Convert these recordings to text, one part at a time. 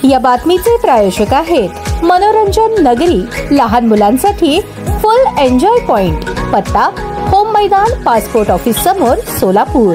या बातमीचे प्रायोजक आहेत मनोरंजन नगरी, लहान मुलांसाठी फुल एन्जॉय पॉइंट, पत्ता होम मैदान, पासपोर्ट ऑफिस समोर, सोलापूर।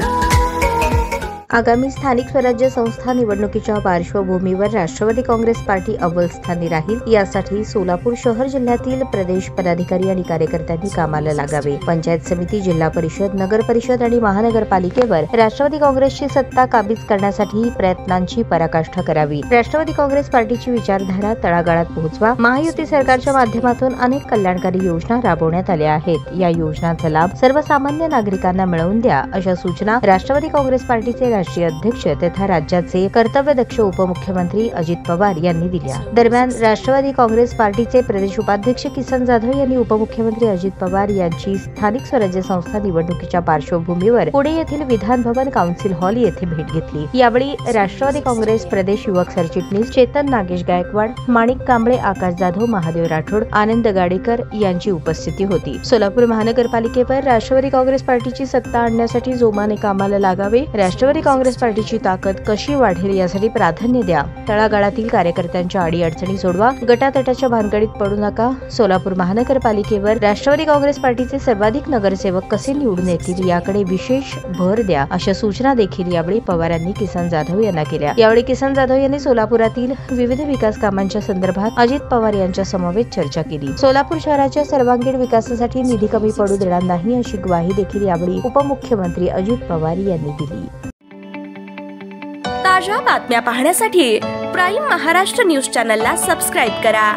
आगामी स्थानिक स्वराज्य संस्था निवडणुकीच्या पार्श्वभूमीवर राष्ट्रवादी काँग्रेस पार्टी अव्वल स्थानी राहील, यासाठी सोलापूर शहर जिल्ह्यातील प्रदेश पदाधिकारी आणि कार्यकर्त्यांनी कामाला लागावे। पंचायत समिती, जिल्हा परिषद, नगर परिषद आणि महानगरपालिकेवर राष्ट्रवादी काँग्रेसची सत्ता काबीज करण्यासाठी प्रयत्नांची पराकाष्ठा करावी। राष्ट्रवादी काँग्रेस पार्टीची विचारधारा तळागाळात पोहोचवा। महायुती सरकारच्या माध्यमातून अनेक कल्याणकारी योजना राबवण्यात आल्या आहेत। या योजनांचा लाभ सर्वसामान्य नागरिकांना मिळवून द्या, अशा सूचना राष्ट्रवादी काँग्रेस पार्टीचे राष्ट्रीय अध्यक्ष तथा राज्याचे कर्तव्यदक्ष उपमुख्यमंत्री अजित पवार यांनी दिल्या। दरम्यान राष्ट्रवादी काँग्रेस पार्टीचे प्रदेश उपाध्यक्ष किसन जाधव यांनी उपमुख्यमंत्री अजित पवार यांची स्थानिक स्वराज्य संस्था निवडणुकीच्या पार्श्वभूमीवर पुणे येथील विधान भवन काउन्सिल हॉल येथे भेट घेतली। यावेळी राष्ट्रवादी काँग्रेस प्रदेश युवक सरचिटणीस चेतन नागेश गायकवाड, माणिक कांबळे, आकाश जाधव, महादेव राठोड, आनंद गाडेकर यांची उपस्थिती होती। सोलापूर महानगरपालिकेवर राष्ट्रवादी काँग्रेस पार्टीची सत्ता आणण्यासाठी जोमाने कामाला लागावे। राष्ट्रवादी काँग्रेस पार्टीची ताकद कशी वाढेल यासाठी प्राधान्य द्या। तळागाळातील कार्यकर्त्यांच्या अडीअडचणी सोडवा। गटातटाच्या भानगडीत पडू नका। सोलापूर महानगरपालिकेवर राष्ट्रवादी काँग्रेस पार्टीचे सर्वाधिक नगरसेवक कसे निवडून येतील याकडे विशेष भर द्या, अशा सूचना देखील यावेळी पवारांनी किसन जाधव यांना केल्या। यावेळी किसन जाधव यांनी सोलापुरातील विविध विकास कामांच्या संदर्भात अजित पवार यांच्या समवेत चर्चा केली। सोलापूर शहराच्या सर्वांगीण विकासासाठी निधी कमी पडू देणार नाही, अशी ग्वाही देखील यावेळी उपमुख्यमंत्री अजित पवार यांनी दिली। ताज्या बातम्या पाहण्यासाठी प्राईम महाराष्ट्र न्यूज चॅनलला सबस्क्राईब करा।